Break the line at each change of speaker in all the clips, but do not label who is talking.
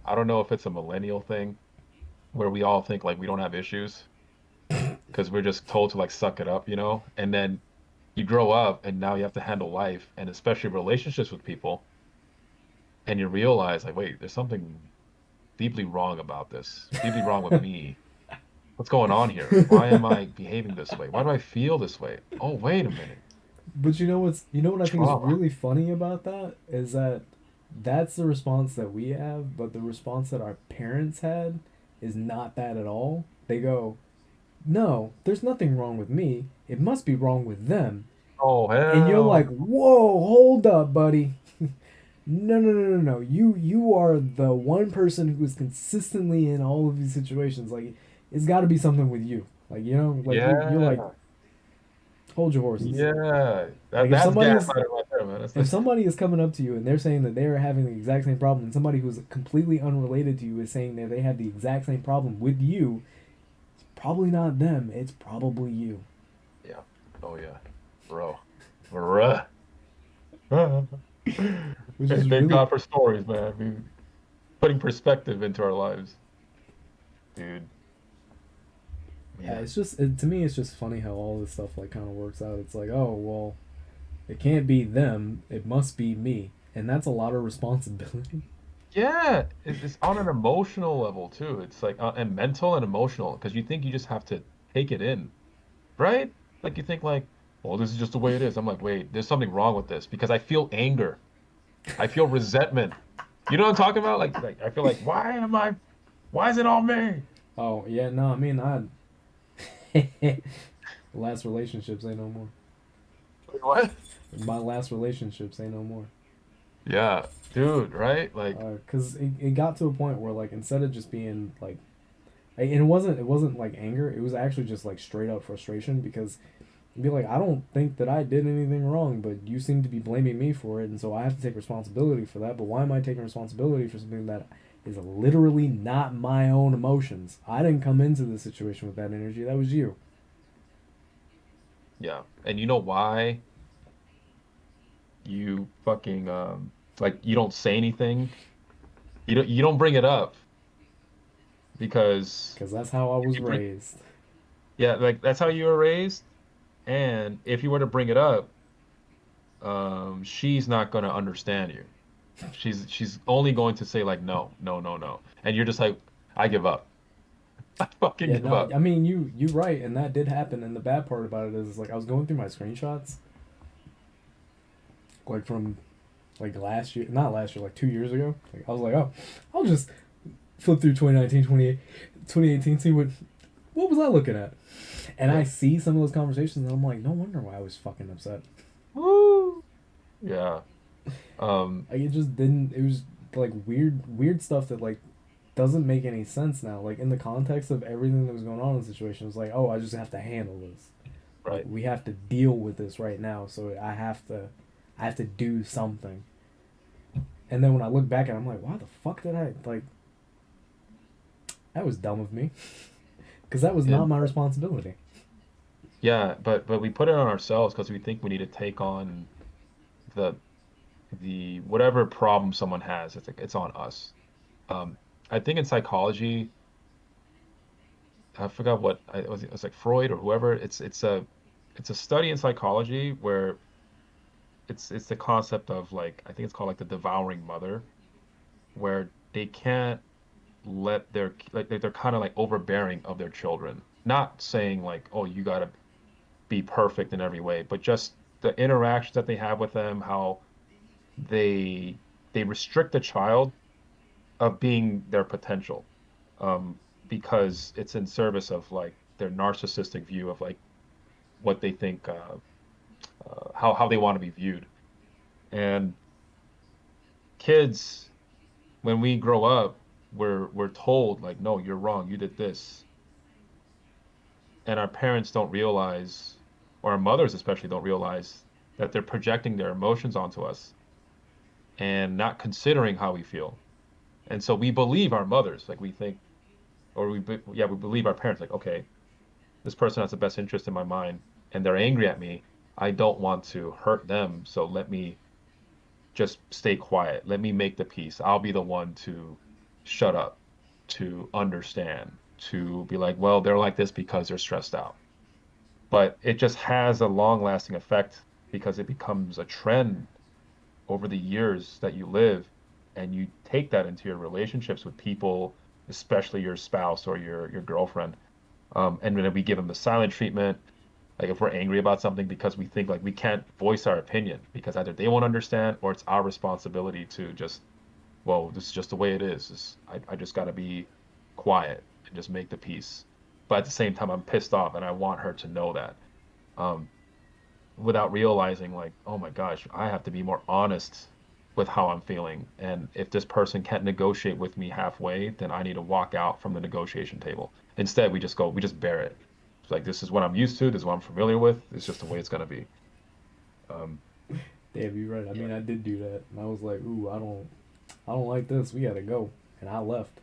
I don't know if it's a millennial thing where we all think like we don't have issues because we're just told to like suck it up, you know? And then you grow up and now you have to handle life and especially relationships with people and you realize like, wait, there's something deeply wrong about this, deeply wrong with me. What's going on here? Why am I behaving this way? Why do I feel this way? Oh, wait a minute.
But you know what I think is
Trauma.
really funny about that is that that's the response that we have, but the response that our parents had is not that at all. They go, "No, there's nothing wrong with me. It must be wrong with them."
Oh,
And you're
hell.
like, "Whoa, hold up, buddy. No, no, no, no, no. You are the one person who is consistently in all of these situations. Like, it's got to be something with you. Like, like you're like,
Yeah.
hold your horses.
Yeah.
Like if
That's
somebody is
gaslighting right there, man. That's
if
like,
somebody is coming up to you and they're saying that they're having the exact same problem, and somebody who's completely unrelated to you is saying that they have the exact same problem with you, it's probably not them. It's probably you.
yeah. Oh, yeah. Bro. Bruh.
Which
Hey,
is
thank
really
God for stories, man. I mean, putting perspective into our lives, dude.
yeah.
Man.
To me, it's just funny how all this stuff like kind of works out. It's like, oh well, it can't be them. It must be me, and that's a lot of responsibility.
Yeah, it's on an emotional level too. It's like and mental and emotional because you think you just have to take it in, right? Like you think like, well, this is just the way it is. I'm like, wait, there's something wrong with this because I feel anger. I feel resentment. You know what I'm talking about? Like I feel like, why is it all me?
Oh yeah, no, I mean I last relationships ain't no more.
Wait, what?
My last relationships ain't no more.
Yeah, dude, right? Like,
Cause it got to a point where like instead of just being like, and it wasn't like anger. It was actually just like straight up frustration because it'd be like I don't think that I did anything wrong, but you seem to be blaming me for it, and so I have to take responsibility for that. But why am I taking responsibility for something that is literally not my own emotions? I didn't come into the situation with that energy. That was you.
yeah. And you know why you fucking like you don't say anything? You don't bring it up because
Cause that's how I
if
was
you bring
raised.
yeah, like that's how you were raised. And if you were to bring it up, she's not going to understand you. She's only going to say like no, no, no, no. And you're just like, I give up. I fucking
Yeah,
give
no,
up.
I mean you right, and that did happen. And the bad part about it is like I was going through my screenshots, like from like last year, not last year, like 2 years ago. Like I was like, oh, I'll just flip through 2019, 2018, see what was I looking at, and I
Yeah.
see some of those conversations, and I'm like, no wonder why I was fucking upset.
Woo. Yeah. Um,
Like it just didn't. It was like weird stuff that like doesn't make any sense now. Like in the context of everything that was going on in the situation, it's like, oh, I just have to handle this. Like
right.
we have to deal with this right now, so I have to do something. And then when I look back at it, I'm like, why the fuck did I like? That was dumb of me, because that was not
And
my responsibility.
yeah, but we put it on ourselves because we think we need to take on the the whatever problem someone has. It's like it's on us. Um, I think in psychology, I forgot what it was like Freud or whoever. It's a study in psychology where it's the concept of like I think it's called like the devouring mother, where they can't let their like they're kind of like overbearing of their children. Not saying like, oh, you gotta be perfect in every way, but just the interactions that they have with them, how they they restrict the child of being their potential, because it's in service of like their narcissistic view of like what they think how they want to be viewed. And kids, when we grow up, we're told like, no, you're wrong, you did this. And our parents don't realize, or our mothers especially don't realize that they're projecting their emotions onto us and not considering how we feel. And so we believe our mothers, like we think, or yeah, we believe our parents, like, okay, this person has the best interest in my mind and they're angry at me. I don't want to hurt them. So let me just stay quiet. Let me make the peace. I'll be the one to shut up, to understand, to be like, well, they're like this because they're stressed out. But it just has a long-lasting effect because it becomes a trend over the years that you live, and you take that into your relationships with people, especially your spouse or your girlfriend. And then we give them the silent treatment. Like if we're angry about something because we think like we can't voice our opinion because either they won't understand or it's our responsibility to just, well, this is just the way it is. I just got to be quiet and just make the peace. But at the same time, I'm pissed off and I want her to know that. Um, Without realizing like, oh my gosh, I have to be more honest with how I'm feeling. And if this person can't negotiate with me halfway, then I need to walk out from the negotiation table. Instead, we just bear it. It's like, this is what I'm used to. This is what I'm familiar with. It's just the way it's going to be. Um,
Damn, you're right. I
yeah,
mean, I did do that, and I was like, "Ooh, I don't like this. We gotta go," and I left.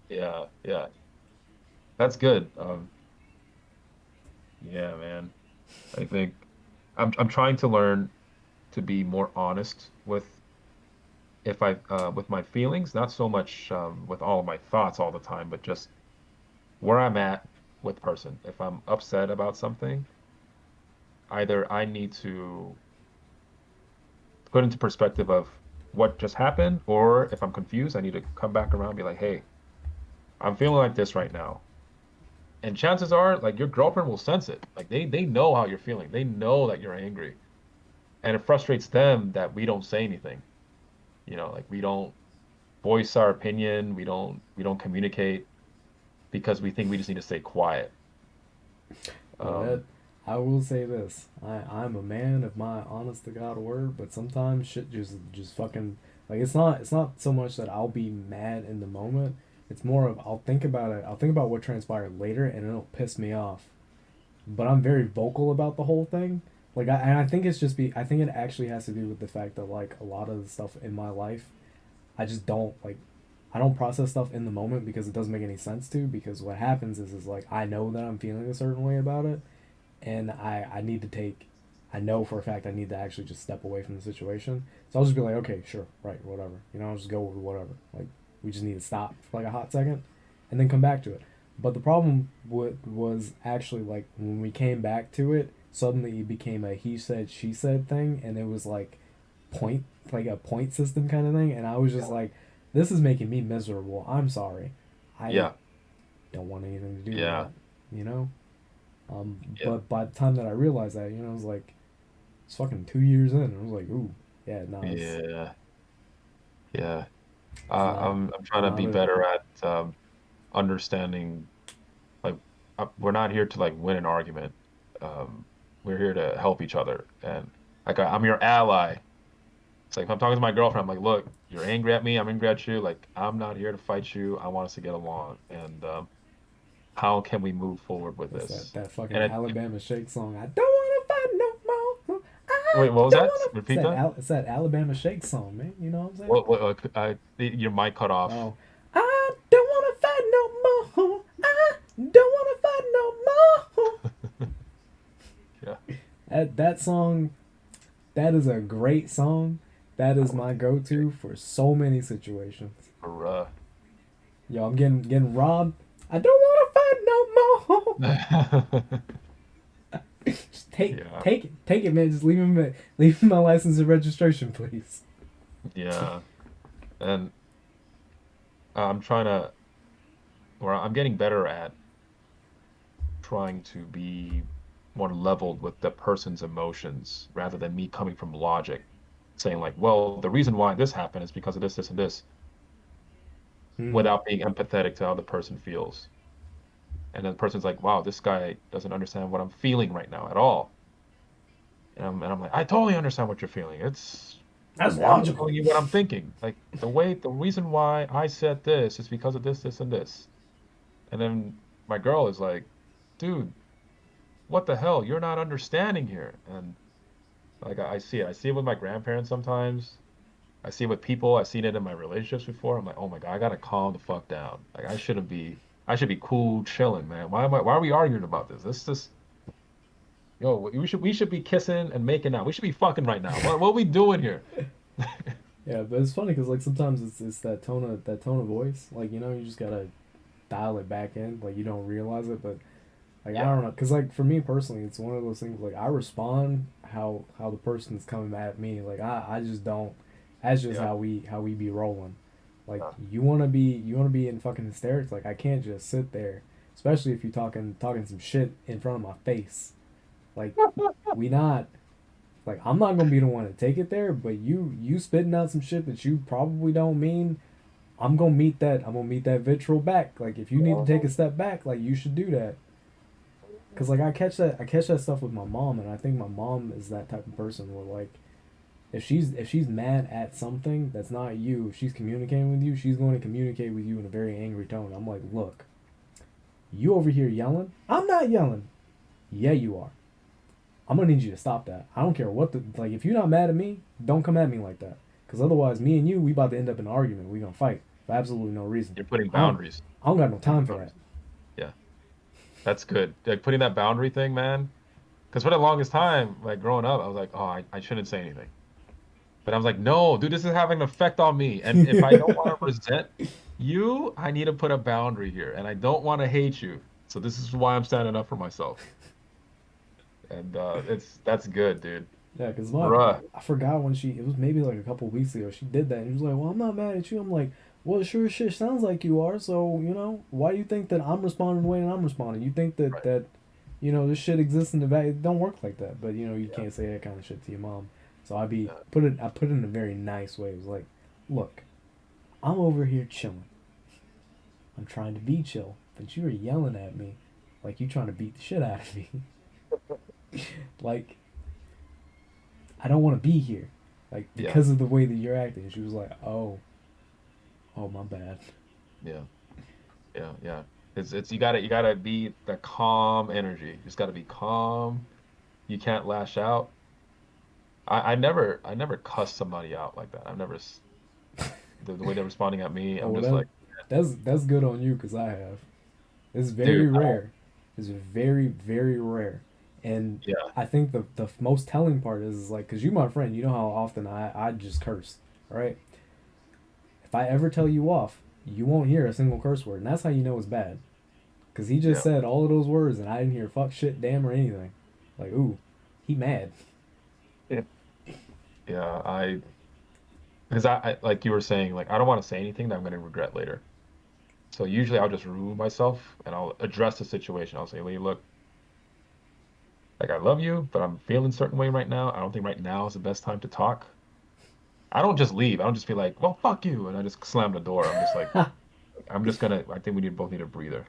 yeah, yeah. That's good. Yeah, man. I think I'm trying to learn to be more honest with my feelings, not so much with all of my thoughts all the time, but just where I'm at with person. If I'm upset about something, either I need to put into perspective of what just happened, or if I'm confused, I need to come back around and be like, hey, I'm feeling like this right now. And chances are, like your girlfriend will sense it. Like they know how you're feeling. They know that you're angry. And it frustrates them that we don't say anything. Like we don't voice our opinion, we don't communicate because we think we just need to stay quiet.
Yo, that
Um,
I will say this. I'm a man of my honest to God word, but sometimes shit just fucking like it's not so much that I'll be mad in the moment. It's more of I'll think about it. I'll think about what transpired later, and it'll piss me off. But I'm very vocal about the whole thing. Like and I think it's just be I think it actually has to do with the fact that like a lot of the stuff in my life I just don't like I don't process stuff in the moment because it doesn't make any sense to because what happens is like I know that I'm feeling a certain way about it and I need to take I know for a fact I need to actually just step away from the situation. So I'll just be like, okay, sure, right, whatever. I'll just go with whatever. Like we just need to stop for like a hot second and then come back to it. But the problem was actually like when we came back to it, suddenly it became a he said she said thing and it was point like a point system kind of thing and I was just like this is making me miserable. I'm sorry. I
yeah,
don't want anything to do with
yeah,
that, you know?
yeah,
But by the time that I realized that, it was like it's fucking 2 years in. I was like, ooh, yeah, no,
yeah, yeah.
it's not,
I'm
it's
trying to
not
be
a.
better at understanding. Like, we're not here to like win an argument. Um, we're here to help each other. And like, I'm your ally. It's like if I'm talking to my girlfriend, I'm like, look, you're angry at me. I'm angry at you. Like, I'm not here to fight you. I want us to get along. And how can we move forward with
What's
this?
that fucking
And
Alabama Shake song? I don't want to fight no more. I
wait, what was
don't
that?
want to.
Repeat that.
It's that Alabama Shake song, man. You know what I'm saying?
Your mic cut off.
Oh, I don't want to fight no more. I don't want to fight no more.
Yeah.
That song, that is a great song. That is my go-to for so many situations.
Bruh.
Yo, I'm getting robbed. I don't want to fight no more. Just
Yeah.
take it, man. Just leave me my license and registration, please.
Yeah. And I'm trying to, or I'm getting better at trying to be more leveled with the person's emotions rather than me coming from logic, saying like, well, the reason why this happened is because of this, this, and this,
Hmm.
without being empathetic to how the person feels. And then the person's like, wow, this guy doesn't understand what I'm feeling right now at all. And I'm like, I totally understand what you're feeling.
That's
I'm just
logical.
telling you what I'm thinking. Like the reason why I said this is because of this, this, and this. And then my girl is like, dude, what the hell? You're not understanding here. And like I see it. I see it with my grandparents sometimes. I see it with people. I've seen it in my relationships before. I'm like, oh my God, I gotta calm the fuck down. Like I should be cool, chilling, man. Why are we arguing about this? This just yo, we should be kissing and making out. We should be fucking right now. What are we doing here?
Yeah, but it's funny because like sometimes it's that tone of voice. Like you just gotta dial it back in. Like you don't realize it, but like I
Yeah,
don't know, because like for me personally, it's one of those things. Like I respond how the person's coming at me. Like I just don't. That's just
yeah,
how we be rolling. Like
yeah.
you wanna be in fucking hysterics. Like I can't just sit there, especially if you're talking some shit in front of my face. Like we not like I'm not gonna be the one to take it there, but you spitting out some shit that you probably don't mean. I'm gonna meet that vitriol back. Like if you need to take a step back, like you should do that. Cause like I catch that stuff with my mom, and I think my mom is that type of person where like if she's mad at something that's not you, if she's communicating with you, she's going to communicate with you in a very angry tone. I'm like, look, you over here yelling. I'm not yelling. Yeah, you are. I'm gonna need you to stop that. I don't care what the like. If you're not mad at me, don't come at me like that. Cause otherwise, me and you, we about to end up in an argument. We gonna fight for absolutely no reason.
You're putting
I don't
boundaries.
I don't got no
Putting
time for that.
boundaries. Yeah, that's good. Like putting that boundary thing, man. Because for the longest time, like growing up, I was like, oh, I shouldn't say anything. But I was like, no, dude, this is having an effect on me. And if I don't want to resent you, I need to put a boundary here. And I don't want to hate you. So this is why I'm standing up for myself. And it's that's good, dude.
Yeah, cause
Bruh.
I forgot when she it was maybe like a couple weeks ago she did that and she was like, well, I'm not mad at you. I'm like, well, sure as shit sounds like you are. So why do you think that I'm responding the way that I'm responding? You think
Right.
this shit exists in the back? It don't work like that. But you
Yeah.
can't say that kind of shit to your mom. So
Yeah.
I put it in a very nice way. It was like, look, I'm over here chilling. I'm trying to be chill, but you are yelling at me like you trying to beat the shit out of me. Like I don't want to be here, like
Yeah.
because of the way that you're acting. She was like, oh my bad.
Yeah. Yeah. Yeah. It's you gotta be the calm energy. You just gotta be calm. You can't lash out. I never cuss somebody out like that. I've never the way they're responding at me.
Oh
I'm
well,
just like,
that's good on you because I have. It's
dude,
very
I don't.
rare. It's very rare, and
Yeah.
I think the most telling part is like because you my friend, you know how often I just curse, right? If I ever tell you off, you won't hear a single curse word, and that's how you know it's bad. Because he just
Yeah.
said all of those words, and I didn't hear fuck, shit, damn, or anything. Like, ooh, he mad.
Yeah. Yeah. Because I like you were saying, like I don't want to say anything that I'm gonna regret later. So usually I'll just remove myself and I'll address the situation. I'll say, "Lee, look, like I love you, but I'm feeling a certain way right now. I don't think right now is the best time to talk." I don't just leave. I don't just be like, "Well, fuck you," and I just slam the door. I'm just like, I'm just gonna. I think we need both need a breather.